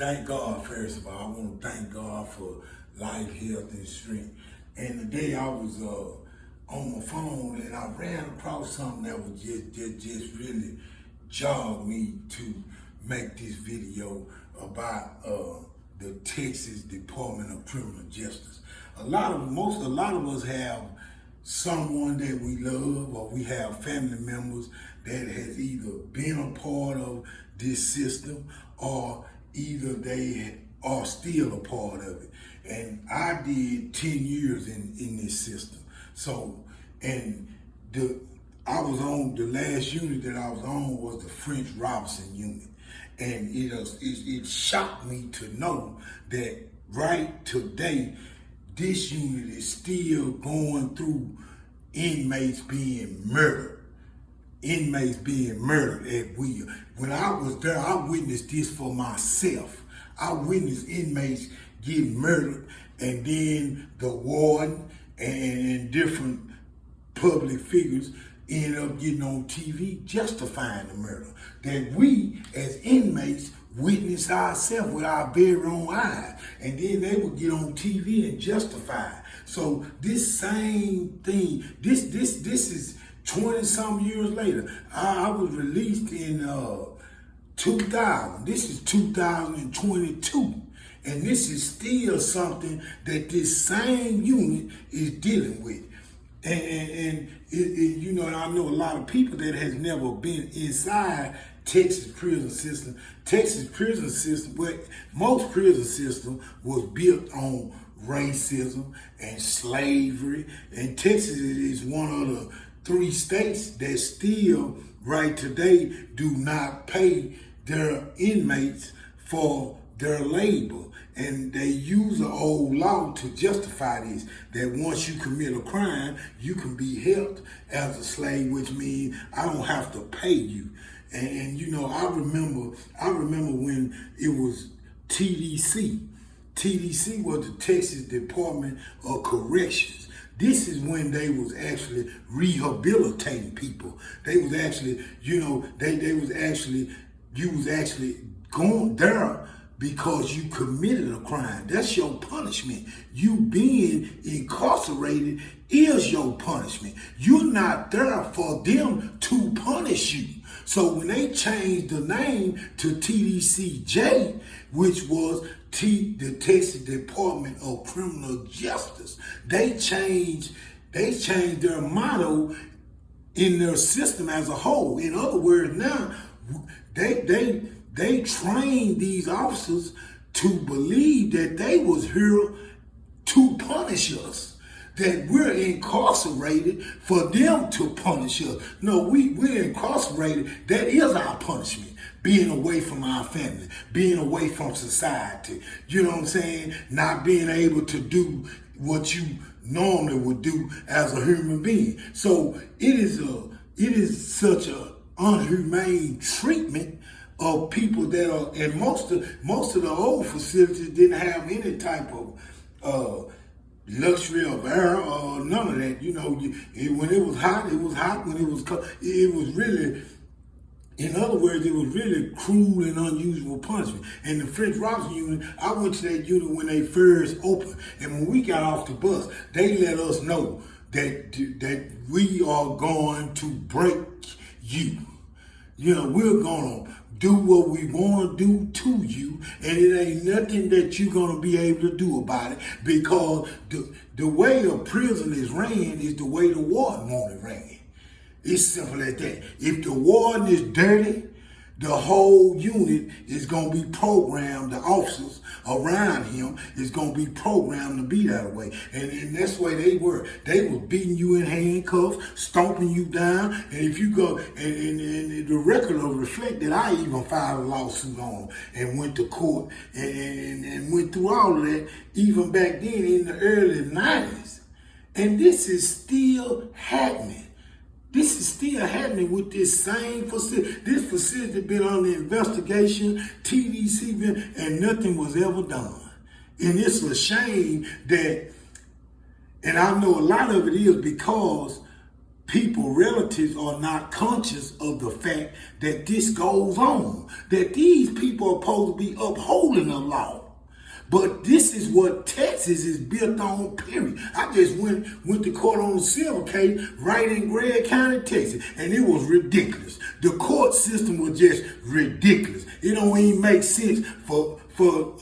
Thank God, first of all. I want to thank God for life, health, and strength. And today I was on my phone and I ran across something that was just really jogged me to make this video about the Texas Department of Criminal Justice. A lot of us have someone that we love, or we have family members that has either been a part of this system, or either they are still a part of it. And I did 10 years in this system. So, and I was on, the last unit that I was on was the French Robinson unit. And it shocked me to know that right today, this unit is still going through inmates being murdered. Inmates being murdered at will. When I was there, I witnessed this for myself. I witnessed inmates getting murdered, and then the warden and different public figures end up getting on TV justifying the murder. That we, as inmates, witness ourselves with our very own eyes. And then they would get on TV and justify it. So this same thing, this is 20-some years later. I was released in 2000. This is 2022. And this is still something that this same unit is dealing with. And I know a lot of people that has never been inside Texas prison system. Texas prison system, but most prison system was built on racism and slavery. And Texas is one of the 3 states that still, right today, do not pay their inmates for their labor. And they use an old law to justify this, that once you commit a crime, you can be held as a slave, which means I don't have to pay you. And I remember when it was TDC. TDC was the Texas Department of Corrections. This is when they was actually rehabilitating people. They was actually, you was actually going there because you committed a crime. That's your punishment. You being incarcerated is your punishment. You're not there for them to punish you. So when they changed the name to TDCJ, which was the Texas Department of Criminal Justice, they changed their motto in their system as a whole. In other words, now they trained these officers to believe that they was here to punish us, that we're incarcerated for them to punish us. No, we're incarcerated. That is our punishment. Being away from our family, being away from society. You know what I'm saying? Not being able to do what you normally would do as a human being. So it is such a unhumane treatment of people that are, and most of the old facilities didn't have any type of luxury of air or none of that. When it was hot, it was hot. When it was cold, it was really, in other words, it was really cruel and unusual punishment. And the French Robinson unit, I went to that unit when they first opened. And when we got off the bus, they let us know that we are going to break you. We're going to do what we want to do to you, and it ain't nothing that you're going to be able to do about it, because the way a prison is ran is the way the warden want it ran. It's simple as that. If the warden is dirty, the whole unit is going to be programmed, the officers around him is going to be programmed to be that way. And that's the way they were. They were beating you in handcuffs, stomping you down. And if you go, and the record will reflect that I even filed a lawsuit on them and went to court and went through all of that, even back then in the early 90s. And this is still happening. This is still happening with this same facility. This facility been under investigation, TDC, and nothing was ever done. And it's a shame that, and I know a lot of it is because people, relatives are not conscious of the fact that this goes on, that these people are supposed to be upholding the law. But this is what Texas is built on, period. I just went to court on a civil case right in Gregg County, Texas, and it was ridiculous. The court system was just ridiculous. It don't even make sense for